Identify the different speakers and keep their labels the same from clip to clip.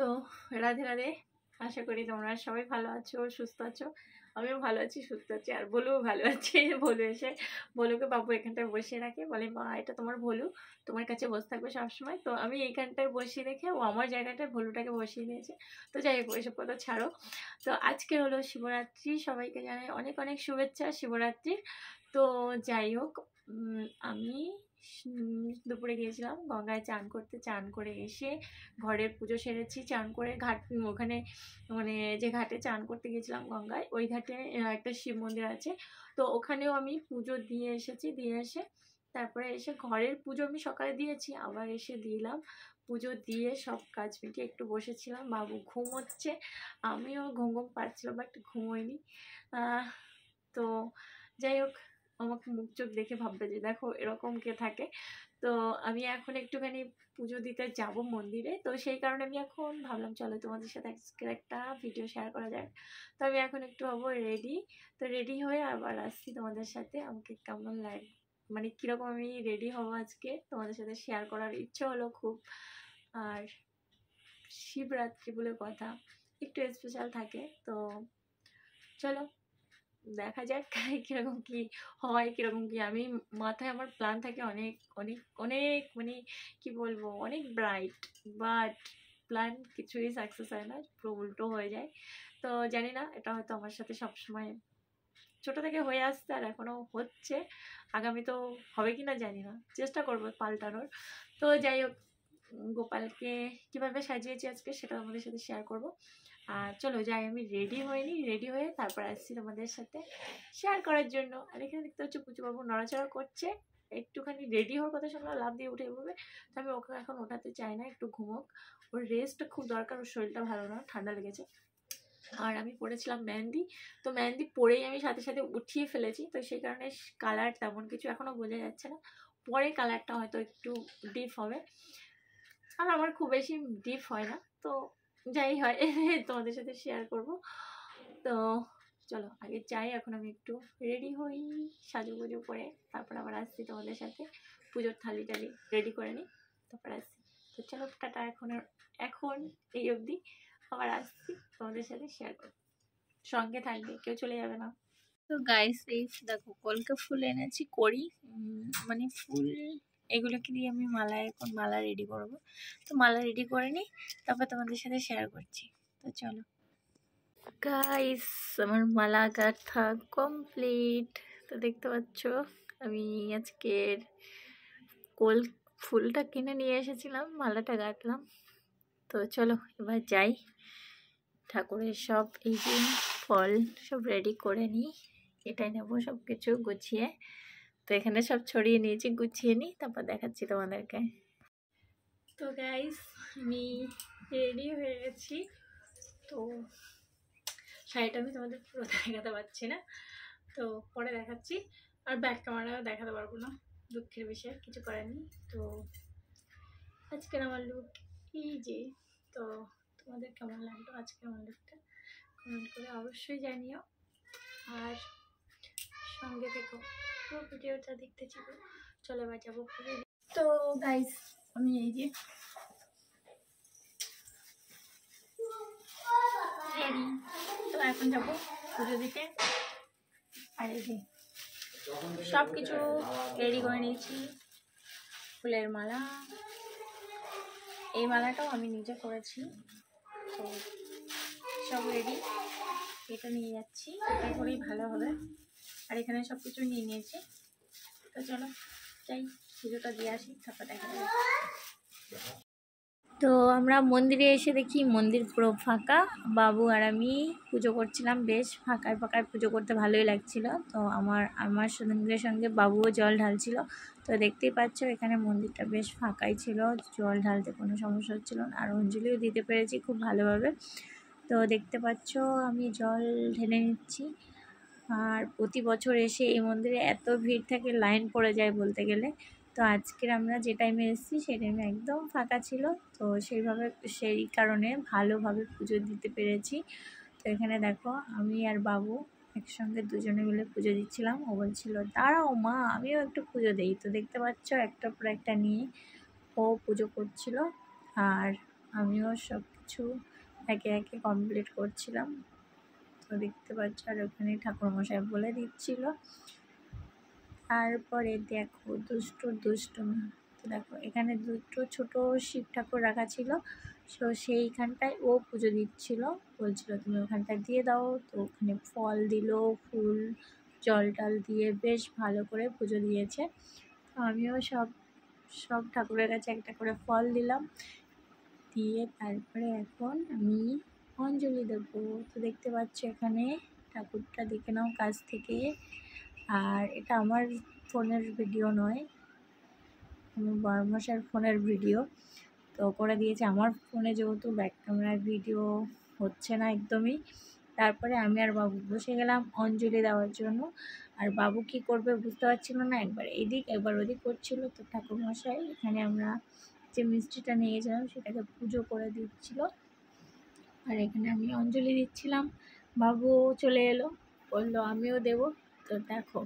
Speaker 1: তো রাধে রাধে, আশা করি তোমরা সবাই ভালো আছো, সুস্থ আছো। আমিও ভালো আছি, সুস্থ আছি, আর বলুও ভালো আছে। বলু এসে বলুকে বাবু এখানটায় বসিয়ে রাখে, বলে মা এটা তোমার ভলু, তোমার কাছে বসে থাকবে সবসময়। তো আমি এইখানটায় বসিয়ে রেখে ও আমার জায়গাটায় ভলুটাকে বসিয়ে দিয়েছে। তো যাই হোক, ওইসব কথা ছাড়ো। তো আজকে হলো শিবরাত্রি, সবাইকে জানাই অনেক অনেক শুভেচ্ছা শিবরাত্রির। তো যাই হোক, আমি দুপুরে গিয়েছিলাম গঙ্গায় চান করতে। চান করে এসে ঘরের পুজো সেরেছি। চান করে ওখানে মানে যে ঘাটে চান করতে গেছিলাম গঙ্গায়, ওই ঘাটে একটা শিব মন্দির আছে। তো ওখানেও আমি পুজো দিয়ে এসেছি। দিয়ে এসে তারপরে এসে ঘরের পুজো আমি সকালে দিয়েছি, আবার এসে দিলাম। পুজো দিয়ে সব কাজ মিটিয়ে একটু বসেছিলাম। বাবু ঘুমোচ্ছে, আমিও ঘুম পাচ্ছিলাম, বাট ঘুমোইনি। তো যাই হোক, আমাকে মুখ চোখ দেখে ভাববে যে দেখো এরকম কে থাকে। তো আমি এখন একটুখানি পুজো দিতে যাব মন্দিরে। তো সেই কারণে আমি এখন ভাবলাম চলো তোমাদের সাথে আজকের একটা ভিডিও শেয়ার করা যায়। তো আমি এখন একটু হবো রেডি। তো রেডি হয়ে আবার আসছি তোমাদের সাথে। আমাকে কেমন লাগে, মানে কীরকম আমি রেডি হবো আজকে তোমাদের সাথে শেয়ার করার ইচ্ছে হলো খুব। আর শিবরাত্রি বলে কথা, একটু স্পেশাল থাকে। তো চলো দেখা যাক কিরকম কি হয়, কিরকম কি। আমি মাথায় আমার প্ল্যান থাকে অনেক অনেক অনেক, মানে কি বলবো, অনেক ব্রাইট, বাট প্ল্যান কিছুই সাকসেস হয় না, পুরো উল্টো হয়ে যায়। তো জানি না, এটা হয়তো আমার সাথে সবসময় ছোট থেকে হয়ে আসছে আর এখনো হচ্ছে। আগামী তো হবে কিনা জানি না, চেষ্টা করবো পাল্টানোর। তো যাই হোক, গোপালকে কিভাবে সাজিয়েছি আজকে সেটা আমাদের সাথে শেয়ার করব। আর চলো যাই, আমি রেডি হইনি, রেডি হয়ে তারপর আসছি তোমাদের সাথে শেয়ার করার জন্য। আর এখানে দেখতে হচ্ছে পুচুবাবু নড়াচড়া করছে, একটুখানি রেডি হওয়ার কথা শুনলো লাভ দিয়ে উঠে পড়বে। তো আমি ওকে এখন ওঠাতে চাই না, একটু ঘুমোক, ওর রেস্ট খুব দরকার, ওর শরীরটা ভালো না, ঠান্ডা লেগেছে। আর আমি পরেছিলাম মেহেন্দি। তো মেহেন্দি পরেই আমি সাথে সাথে উঠিয়ে ফেলেছি। তো সেই কারণে কালার তেমন কিছু এখনও বোঝা যাচ্ছে না, পরে কালারটা হয়তো একটু ডিপ হবে। আর আমার খুব বেশি ডিপ হয় না, তো যাই হয় তোমাদের সাথে শেয়ার করব। তো চলো আগে যাই, এখন আমি একটু রেডি হই, সাজুগুজু করে তারপর আবার আসছি তোমাদের সাথে। পুজোর থালি টালি রেডি করে নিই, তারপর আসছি। তো চলো টাটা, এখন এই অবধি, আবার আসছি তোমাদের সাথে শেয়ার করবো। সঙ্গে থাকবে, কেউ চলে যাবে না। তো গাইস, এই দেখো কলকে ফুল এনেছি করি, মানে ফুল এগুলোকে দিয়ে আমি এখন মালা রেডি করব। তো মালা রেডি করে নিই, তারপর তোমাদের সাথে শেয়ার করছি। তো চলো গাইস, আমার মালা গাঁথা কমপ্লিট। তো দেখতে পাচ্ছ আমি আজকের ফুলটা কিনে নিয়ে এসেছিলাম, মালাটা গাঁথলাম। তো চলো এবার যাই, ঠাকুরের সব এই যে ফল সব রেডি করে নিই, এটাই নেবো সব কিছু গুছিয়ে। তো এখানে সব ছড়িয়ে নিয়েছি, গুছিয়ে নিই, তারপর দেখাচ্ছি তোমাদেরকে। তো গাইস, আমি রেডি হয়ে গেছি। তো শাড়িটা আমি তোমাদের পুরো দেখাতে পারছি না, তো পরে দেখাচ্ছি। আর ব্যাক ক্যামেরা দেখাতে পারবো না, দুঃখের বিষয়, কিছু করার নেই। তো আজকের আমার লুক এই যে। তো তোমাদের কেমন লাগলো আজকের আমার লুকটা কমেন্ট করে অবশ্যই জানিও, আর সঙ্গে থেকো, পুরো ভিডিওটা দেখতে চাইবো। চলে এবার যাবো পুরো। তো গাইস, আমি এই যে রেডি, তো এখন যাবো পুজো দিতে। আর এই যে সব কিছু রেডি করে নিয়েছি, ফুলের মালা, এই মালাটাও আমি নিজে করেছি। তো সব রেডি, এটা নিয়ে যাচ্ছি, এটা করেই ভালো হবে। আর এখানে সব কিছু নিয়ে নিয়েছি। তো চলো যাই, পুজোটা দিয়ে আসি, তারপর দেখা যাবে। তো আমরা মন্দিরে এসে দেখি মন্দির পুরো ফাঁকা, বাবু আর আমি পুজো করছিলাম, বেশ ফাঁকায় ফাঁকায় পুজো করতে ভালোই লাগছিল। তো আমার সঙ্গে সঙ্গে বাবুও জল ঢালছিল। তো দেখতেই পাচ্ছ এখানে মন্দিরটা বেশ ফাঁকাই ছিল, জল ঢালতে কোনো সমস্যা হচ্ছিল না, আর অঞ্জলিও দিতে পেরেছি খুব ভালোভাবে। তো দেখতে পাচ্ছ আমি জল ঢেলে নিচ্ছি। আর প্রতি বছর এসে এই মন্দিরে এত ভিড় থাকে, লাইন পড়ে যায় বলতে গেলে। তো আজকের আমরা যে টাইমে এসেছি সেই টাইমে একদম ফাঁকা ছিল, তো সেই কারণে ভালোভাবে পুজো দিতে পেরেছি। তো এখানে দেখো আমি আর বাবু একসঙ্গে দুজনে মিলে পুজো দিচ্ছিলাম। ও বলছিল দাঁড়াও মা, আমিও একটু পুজো দিই। তো দেখতে পাচ্ছ একটার পর একটা নিয়ে ও পুজো করছিল, আর আমিও সব কিছু একে একে কমপ্লিট করছিলাম। তো দেখতে পাচ্ছ, আর ওখানে ঠাকুরমশাই বলে দিচ্ছিল। তারপরে দেখো দুষ্টুমি। তো দেখো এখানে দুটো ছোট শিব ঠাকুর রাখা ছিল। তো সেইখানটায় ও পুজো দিচ্ছিল, বলছিল তুমি ওখানটায় দিয়ে দাও। তো ওখানে ফল দিল, ফুল জল টল দিয়ে বেশ ভালো করে পুজো দিয়েছে। তো আমিও সব ঠাকুরের কাছে একটা করে ফল দিলাম, দিয়ে তারপরে এখন আমি অঞ্জলি দেবো। তো দেখতে পাচ্ছ এখানে ঠাকুরটা দেখে নাও কাছ থেকে। আর এটা আমার ফোনের ভিডিও নয়, আমার বড়মশার ফোনের ভিডিও। তো করে দিয়েছে আমার ফোনে, যেহেতু ব্যাক ক্যামেরার ভিডিও হচ্ছে না একদমই। তারপরে আমি আর বাবু বসে গেলাম অঞ্জলি দেওয়ার জন্য। আর বাবু কি করবে বুঝতে পারছিল না, একবার এদিক একবার ওদিক করছিল। তো ঠাকুরমশাই এখানে আমরা যে মিষ্টিটা নিয়ে গেছিলাম সেটাকে পুজো করে দিচ্ছিল, আর এখানে আমি অঞ্জলি দিচ্ছিলাম। বাবু চলে এলো, বললো আমিও দেবো। তো দেখো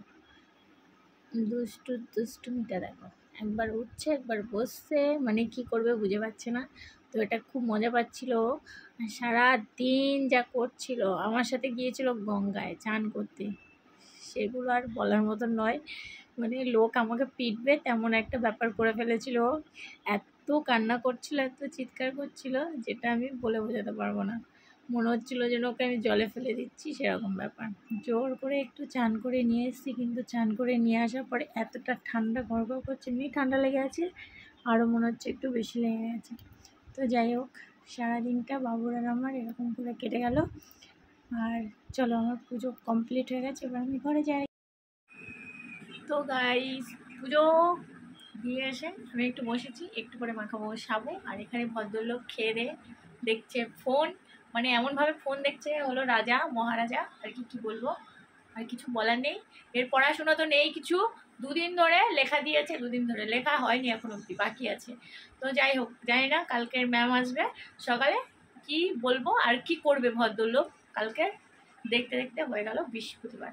Speaker 1: দুষ্টুমিটা দেখো, একবার উঠছে একবার বসছে, মানে কি করবে বুঝে পাচ্ছে না। তো এটা খুব মজা পাচ্ছিল। সারা দিন যা করছিল, আমার সাথে গিয়েছিল গঙ্গায় চান করতে, সেগুলো আর বলার মতন নয়। মানে লোক আমাকে পিটবে তেমন একটা ব্যাপার করে ফেলেছিল। এত কান্না করছিল, এত চিৎকার করছিল, যেটা আমি বলে বোঝাতে পারবো না। মনে হচ্ছিল যেন ওকে আমি জলে ফেলে দিচ্ছি, সেরকম ব্যাপার। জোর করে একটু চান করে নিয়ে এসেছি, কিন্তু চান করে নিয়ে আসার পরে এতটা ঠান্ডা গড়গড় করছে, এমনি ঠান্ডা লেগে আছে, আরও মনে হচ্ছে একটু বেশি লেগে গেছে। তো যাই হোক, সারাদিনটা বাবুর আর আমার এরকম করে কেটে গেল। আর চলো, আমার পুজো কমপ্লিট হয়ে গেছে, এবার আমি ঘরে যাই। তো গাইস, পুজো দিয়ে এসে আমি একটু বসেছি, একটু করে মাখাবো সাবু। আর এখানে ভদ্রলোক খেয়ে দিয়ে দেখছে ফোন, মানে এমনভাবে ফোন দেখছে, হলো রাজা মহারাজা আর কি বলবো, আর কিছু বলার নেই। এর পড়াশোনা তো নেই কিছু, দুদিন ধরে লেখা দিয়েছে, দুদিন ধরে লেখা হয়নি এখন অবধি, বাকি আছে। তো যাই হোক, জানি না কালকের ম্যাম আসবে সকালে, কি বলবো আর কি করবে ভদ্রলোক কালকে, দেখতে দেখতে হয়ে গেল বৃহস্পতিবার।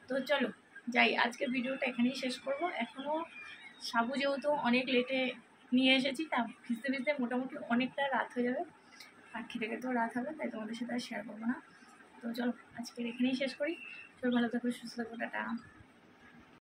Speaker 1: তো চলো যাই, আজকের ভিডিওটা এখানেই শেষ করব। এখনও সাবু যেহেতু অনেক লেটে নিয়ে এসেছি, তা ভিজতে ভিজতে মোটামুটি অনেকটা রাত হয়ে যাবে, আর খেতে খেতেও রাত হবে, তাই তোমাদের সাথে আর শেয়ার করবো না। তো চলো আজকের এখানেই শেষ করি। সবাই ভালো থাকো, সুস্থ থাকো, টাটা।